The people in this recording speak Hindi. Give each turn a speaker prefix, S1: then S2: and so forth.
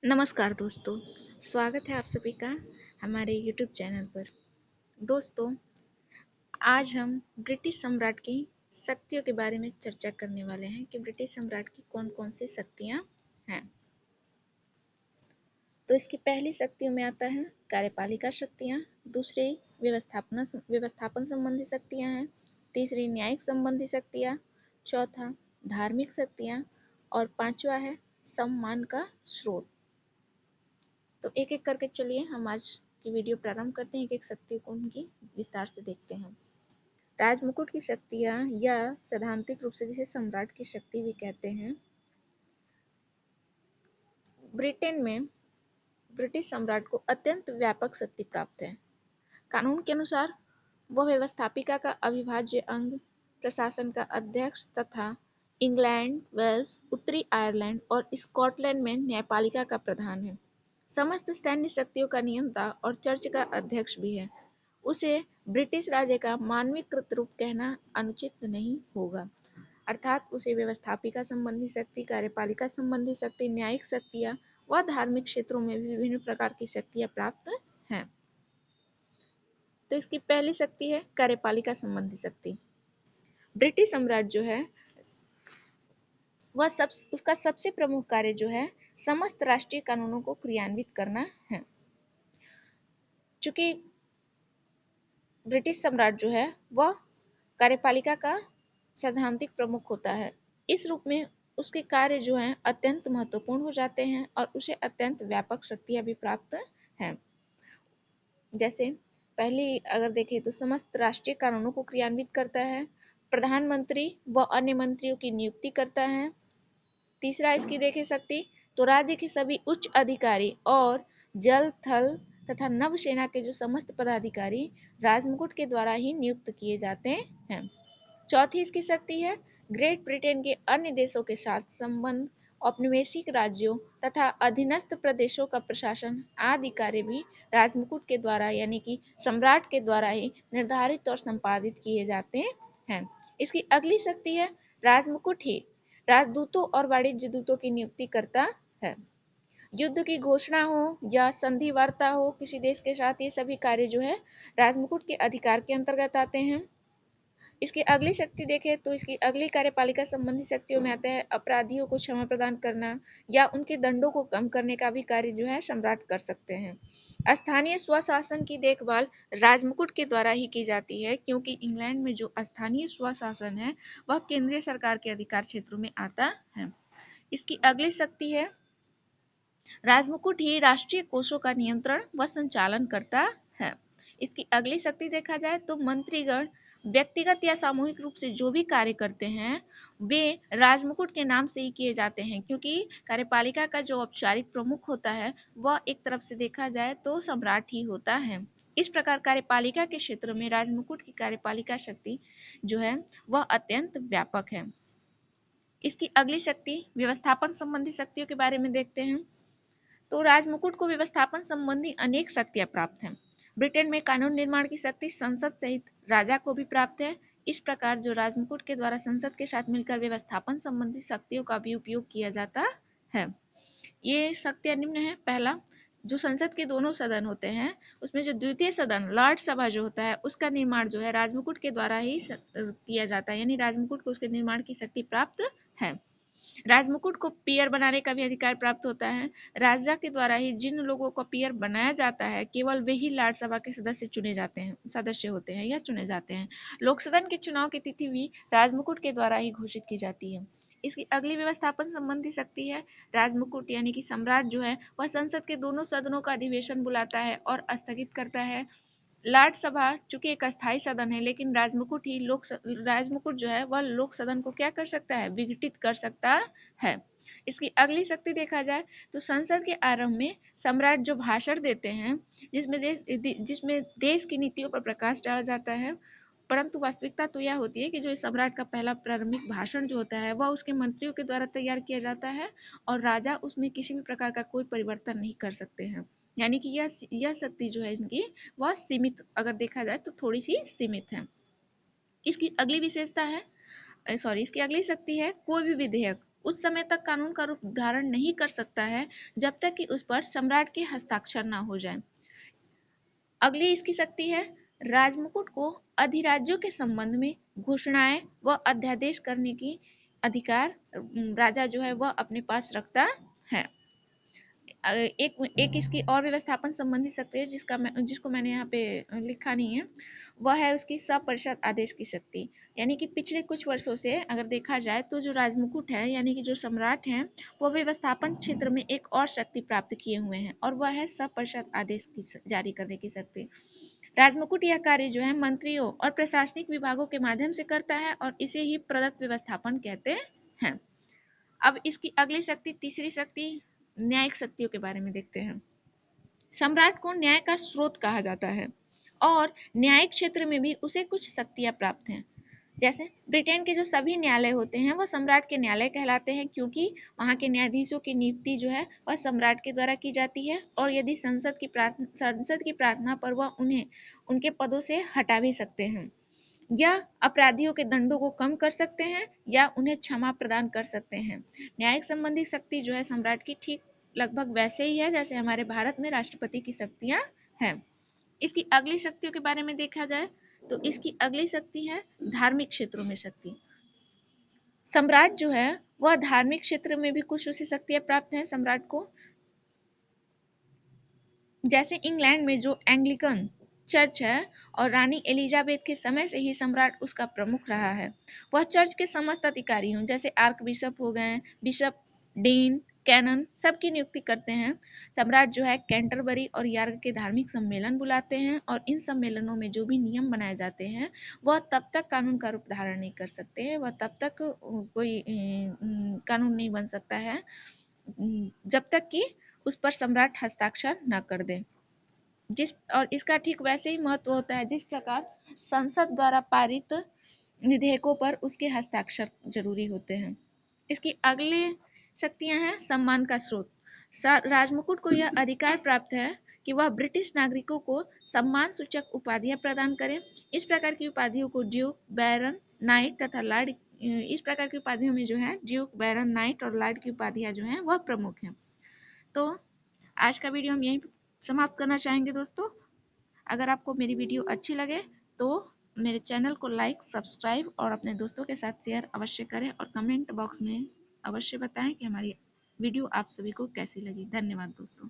S1: नमस्कार दोस्तों, स्वागत है आप सभी का हमारे YouTube चैनल पर। दोस्तों, आज हम ब्रिटिश सम्राट की शक्तियों के बारे में चर्चा करने वाले हैं कि ब्रिटिश सम्राट की कौन-कौन सी शक्तियाँ हैं। तो इसकी पहली शक्तियों में आता है कार्यपालिका शक्तियाँ, दूसरी व्यवस्थापन संबंधी शक्तियाँ हैं, तीसरी न्यायिक संबंधी शक्तियाँ, चौथा धार्मिक शक्तियाँ और पांचवा है सम्मान का स्रोत। तो एक एक करके चलिए हम आज की वीडियो प्रारंभ करते हैं। एक एक शक्ति को उनकी विस्तार से देखते हैं। राजमुकुट की शक्तियाँ या सैद्धांतिक रूप से जिसे सम्राट की शक्ति भी कहते हैं। ब्रिटेन में ब्रिटिश सम्राट को अत्यंत व्यापक शक्ति प्राप्त है। कानून के अनुसार वह व्यवस्थापिका का अविभाज्य अंग, प्रशासन का अध्यक्ष तथा इंग्लैंड, वेल्स, उत्तरी आयरलैंड और स्कॉटलैंड में न्यायपालिका का प्रधान है। समस्त सैन्य शक्तियों का नियंता और चर्च का अध्यक्ष भी है। उसे ब्रिटिश राज्य का मानवीकृत रूप कहना अनुचित नहीं होगा, अर्थात उसे व्यवस्थापिका संबंधी शक्ति, कार्यपालिका संबंधी शक्ति, न्यायिक शक्तियाँ व धार्मिक क्षेत्रों में भी विभिन्न प्रकार की शक्तियाँ प्राप्त हैं। तो इसकी पहली शक्ति है कार्यपालिका संबंधी शक्ति। ब्रिटिश सम्राट जो है उसका सबसे प्रमुख कार्य जो है समस्त राष्ट्रीय कानूनों को क्रियान्वित करना है। चूंकि ब्रिटिश सम्राट जो है वह कार्यपालिका का सैद्धांतिक प्रमुख होता है, इस रूप में उसके कार्य जो हैं अत्यंत महत्वपूर्ण हो जाते हैं और उसे अत्यंत व्यापक शक्तियां भी प्राप्त हैं। जैसे पहली अगर देखें तो समस्त राष्ट्रीय कानूनों को क्रियान्वित करता है, प्रधानमंत्री व अन्य मंत्रियों की नियुक्ति करता है। तीसरा इसकी देखें शक्ति तो राज्य के सभी उच्च अधिकारी और जल, थल तथा नौसेना के जो समस्त पदाधिकारी राजमुकुट के द्वारा ही नियुक्त किए जाते हैं। चौथी इसकी शक्ति है ग्रेट ब्रिटेन के अन्य देशों के साथ संबंध, औपनिवेशिक राज्यों तथा अधीनस्थ प्रदेशों का प्रशासन आदि कार्य भी राजमुकुट के द्वारा यानी कि सम्राट के द्वारा ही निर्धारित और संपादित किए जाते हैं। इसकी अगली शक्ति है राजमुकुट ही राजदूतों और वाणिज्य दूतों की नियुक्ति करता है। युद्ध की घोषणा हो या संधि वार्ता हो किसी देश के साथ, ये सभी कार्य जो है राजमुकुट के अधिकार के अंतर्गत आते हैं। इसकी अगली शक्ति देखें तो इसकी अगली कार्यपालिका संबंधी शक्तियों में आता है अपराधियों को क्षमा प्रदान करना या उनके दंडों को कम करने का भी कार्य जो है सम्राट कर सकते हैं। स्थानीय स्वशासन की देखभाल राजमुकुट के द्वारा ही की जाती है, क्योंकि इंग्लैंड में जो स्थानीय स्वशासन है वह केंद्रीय सरकार के अधिकार क्षेत्रों में आता है। इसकी अगली शक्ति है राजमुकुट ही राष्ट्रीय कोषों का नियंत्रण व संचालन करता है। इसकी अगली शक्ति देखा जाए तो मंत्रीगण व्यक्तिगत या सामूहिक रूप से जो भी कार्य करते हैं वे राजमुकुट के नाम से ही किए जाते हैं, क्योंकि कार्यपालिका का जो औपचारिक प्रमुख होता है वह एक तरफ से देखा जाए तो सम्राट ही होता है। इस प्रकार कार्यपालिका के क्षेत्र में राजमुकुट की कार्यपालिका शक्ति जो है वह अत्यंत व्यापक है। इसकी अगली शक्ति व्यवस्थापन संबंधी शक्तियों के बारे में देखते हैं। तो राजमुकुट को व्यवस्थापन संबंधी अनेक शक्तियां प्राप्त हैं। ब्रिटेन में कानून निर्माण की शक्ति संसद सहित राजा को भी प्राप्त है। इस प्रकार जो राजमुकुट के द्वारा संसद के साथ मिलकर व्यवस्थापन संबंधी शक्तियों का भी उपयोग किया जाता है। ये शक्तियां निम्न है। पहला, जो संसद के दोनों सदन होते हैं उसमें जो द्वितीय सदन लॉर्ड सभा जो होता है उसका निर्माण जो है राजमुकुट के द्वारा ही किया जाता है, यानी राजमुकुट को उसके निर्माण की शक्ति प्राप्त है। राजमुकुट को पियर बनाने का भी अधिकार प्राप्त होता है। राजा के द्वारा ही जिन लोगों को पियर बनाया जाता है केवल वे ही लॉर्ड सभा के सदस्य होते हैं या चुने जाते हैं। लोक सदन के चुनाव की तिथि भी राजमुकुट के द्वारा ही घोषित की जाती है। इसकी अगली व्यवस्थापन संबंधी शक्ति है राजमुकुट यानी कि सम्राट जो है वह संसद के दोनों सदनों का अधिवेशन बुलाता है और स्थगित करता है। लॉर्ड सभा चूंकि एक अस्थायी सदन है, लेकिन राजमुकुट जो है वह लोक सदन को क्या कर सकता है, विघटित कर सकता है। इसकी अगली शक्ति देखा जाए तो संसद के आरंभ में सम्राट जो भाषण देते हैं जिसमें देश की नीतियों पर प्रकाश डाला जाता है, परंतु वास्तविकता तो यह होती है कि जो इस सम्राट का पहला प्रारंभिक भाषण जो होता है वह उसके मंत्रियों के द्वारा तैयार किया जाता है और राजा उसमें किसी भी प्रकार का कोई परिवर्तन नहीं कर सकते हैं। यानी कि यह शक्ति जो है इनकी वह सीमित, अगर देखा जाए तो थोड़ी सी सीमित है। इसकी अगली विशेषता है इसकी अगली शक्ति है कोई भी विधेयक उस समय तक कानून का रूप धारण नहीं कर सकता है जब तक कि उस पर सम्राट के हस्ताक्षर ना हो जाए। अगली इसकी शक्ति है, राजमुकुट को अधिराज्यों के संबंध में घोषणाएं व अध्यादेश करने की अधिकार राजा जो है वह अपने पास रखता है। एक इसकी और व्यवस्थापन संबंधी शक्ति है जिसको मैंने यहाँ पे लिखा नहीं है, वह है उसकी सपरिषद आदेश की शक्ति। यानी कि पिछले कुछ वर्षों से अगर देखा जाए तो जो राजमुकुट है यानी कि जो सम्राट हैं वो व्यवस्थापन क्षेत्र में एक और शक्ति प्राप्त किए हुए हैं और वह है सपरिषद आदेश की जारी करने की शक्ति। राजमुकुट यह कार्य जो है मंत्रियों और प्रशासनिक विभागों के माध्यम से करता है और इसे ही प्रदत्त व्यवस्थापन कहते हैं। अब इसकी अगली शक्ति, तीसरी शक्ति, न्यायिक शक्तियों के बारे में देखते हैं। सम्राट को न्याय का स्रोत कहा जाता है और न्यायिक क्षेत्र में भी उसे कुछ शक्तियां प्राप्त हैं। जैसे ब्रिटेन के जो सभी न्यायालय होते हैं वह सम्राट के न्यायालय कहलाते हैं, क्योंकि वहाँ के न्यायाधीशों की नियुक्ति जो है वह सम्राट के द्वारा की जाती है और यदि संसद की प्रार्थना पर वह उन्हें उनके पदों से हटा भी सकते हैं, या अपराधियों के दंडों को कम कर सकते हैं या उन्हें क्षमा प्रदान कर सकते हैं। न्यायिक संबंधी शक्ति जो है सम्राट की ठीक लगभग वैसे ही है जैसे हमारे भारत में राष्ट्रपति की शक्तियां हैं। इसकी अगली शक्तियों के बारे में देखा जाए तो इसकी अगली शक्ति है धार्मिक क्षेत्रों में शक्ति। सम्राट जो है वह धार्मिक क्षेत्र में भी कुछ उसे शक्तियां प्राप्त हैं सम्राट को। जैसे इंग्लैंड में जो एंग्लिकन चर्च है और रानी एलिजाबेथ के समय से ही सम्राट उसका प्रमुख रहा है। वह चर्च के समस्त अधिकारी हों, जैसे आर्क बिशप हो गए, बिशप, डीन, कैनन, सबकी नियुक्ति करते हैं। सम्राट जो है कैंटरबरी और यार्क के धार्मिक सम्मेलन बुलाते हैं और इन सम्मेलनों में जो भी नियम बनाए जाते हैं वह तब तक कानून का रूप धारण नहीं कर सकते हैं, वह तब तक कोई कानून नहीं बन सकता है जब तक कि उस पर सम्राट हस्ताक्षर न कर दे। और इसका ठीक वैसे ही महत्व होता है जिस प्रकार संसद द्वारा पारित विधेयकों पर उसके हस्ताक्षर जरूरी होते हैं। इसकी अगली शक्तियां हैं सम्मान का स्रोत। राजमुकुट को यह अधिकार प्राप्त है कि वह ब्रिटिश नागरिकों को सम्मान सूचक उपाधियां प्रदान करें। इस प्रकार की उपाधियों को ड्यूक, बैरन, नाइट तथा लॉर्ड, इस प्रकार की उपाधियों में जो है ड्यूक, बैरन, नाइट और लॉर्ड की उपाधियां जो हैं वह प्रमुख हैं। तो आज का वीडियो हम यहीं समाप्त करना चाहेंगे दोस्तों। अगर आपको मेरी वीडियो अच्छी लगे तो मेरे चैनल को लाइक, सब्सक्राइब और अपने दोस्तों के साथ शेयर अवश्य करें और कमेंट बॉक्स में अवश्य बताएं कि हमारी वीडियो आप सभी को कैसी लगी। धन्यवाद दोस्तों।